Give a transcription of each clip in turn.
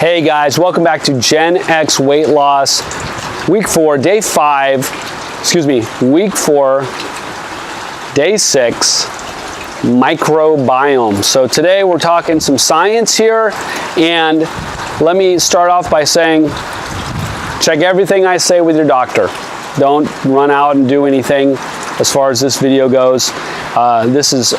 Hey guys, welcome back to Gen X Weight Loss, week 4, day 5, week 4, day 6, microbiome. So today we're talking some science here, and let me start off by saying, check everything I say with your doctor. Don't run out and do anything as far as this video goes. This is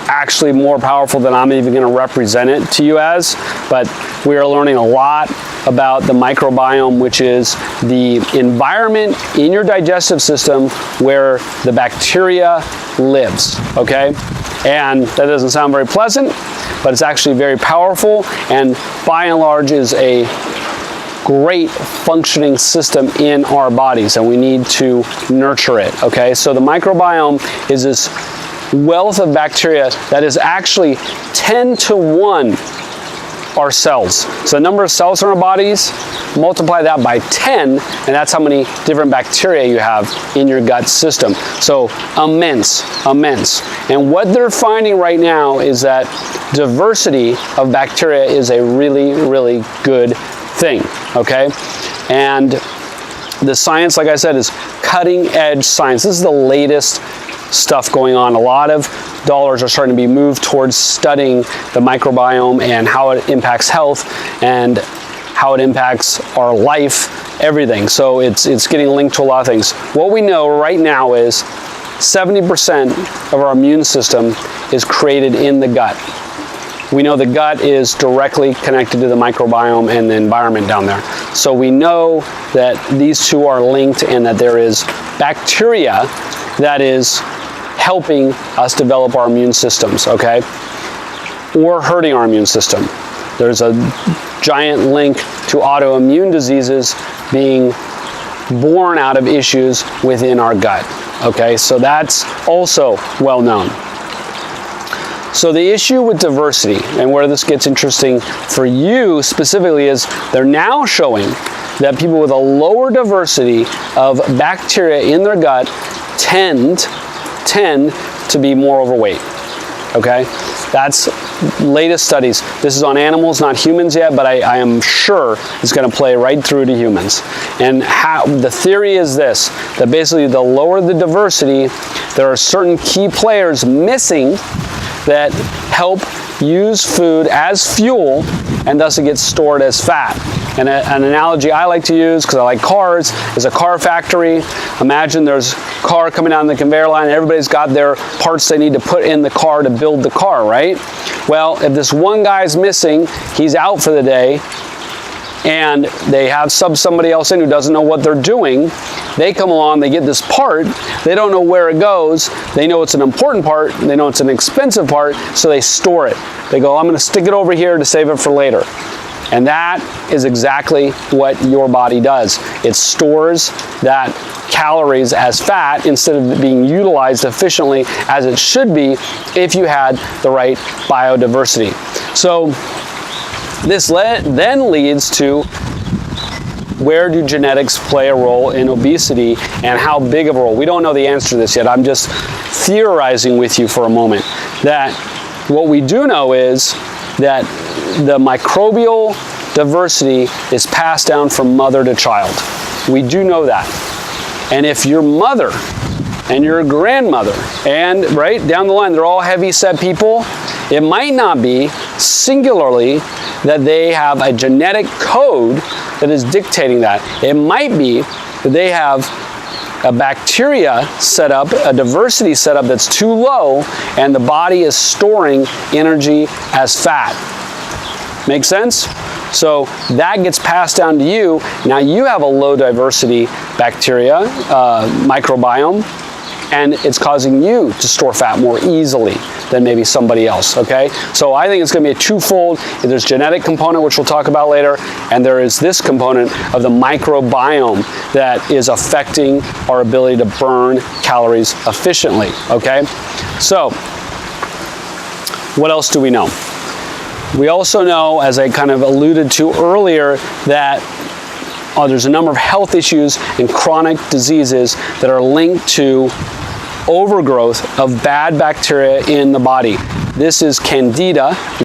actually more powerful than I'm even going to represent it to you as, but we are learning a lot about the microbiome, which is the environment in your digestive system where the bacteria lives, okay? And that doesn't sound very pleasant, but it's actually very powerful, and by and large is a great functioning system in our bodies, and we need to nurture it, okay? So the microbiome is this wealth of bacteria that is actually 10 to 1 our cells. So the number of cells in our bodies, multiply that by 10, and that's how many different bacteria you have in your gut system. So immense. And what they're finding right now is that diversity of bacteria is a really, really good thing, okay? And the science, like I said, is cutting edge science. This is the latest stuff going on. A lot of dollars are starting to be moved towards studying the microbiome and how it impacts health and how it impacts our life, everything. So it's getting linked to a lot of things. What we know right now is 70% of our immune system is created in the gut. We know the gut is directly connected to the microbiome and the environment down there. So we know that these two are linked and that there is bacteria that is helping us develop our immune systems, okay? Or hurting our immune system. There's a giant link to autoimmune diseases being born out of issues within our gut, okay? So that's also well known. So the issue with diversity, and where this gets interesting for you specifically, is they're now showing that people with a lower diversity of bacteria in their gut tend to be more overweight, okay? That's latest studies. This is on animals, not humans yet, but I am sure it's going to play right through to humans. And how the theory is this, that basically the lower the diversity, there are certain key players missing that help use food as fuel, and thus it gets stored as fat. And an analogy I like to use, because I like cars, is a car factory. Imagine there's a car coming down the conveyor line, and everybody's got their parts they need to put in the car to build the car, right? Well, if this one guy's missing, he's out for the day, and they have somebody else in who doesn't know what they're doing. They come along, they get this part, they don't know where it goes, they know it's an important part, they know it's an expensive part, so they store it. They go, I'm going to stick it over here to save it for later. And that is exactly what your body does. It stores that calories as fat instead of being utilized efficiently as it should be if you had the right biodiversity. So this then leads to, where do genetics play a role in obesity, and how big of a role? We don't know the answer to this yet. I'm just theorizing with you for a moment. That what we do know is that the microbial diversity is passed down from mother to child. We do know that. And if your mother and your grandmother, and right down the line, they're all heavy set people, it might not be singularly that they have a genetic code that is dictating that. It might be that they have a bacteria set up, a diversity set up that's too low, and the body is storing energy as fat. Make sense? So that gets passed down to you. Now you have a low diversity bacteria, microbiome, and it's causing you to store fat more easily than maybe somebody else, okay? So I think it's gonna be a twofold. There's genetic component, which we'll talk about later, and there is this component of the microbiome that is affecting our ability to burn calories efficiently, okay? So, what else do we know? We also know, as I kind of alluded to earlier, that there's a number of health issues and chronic diseases that are linked to overgrowth of bad bacteria in the body. This is Candida.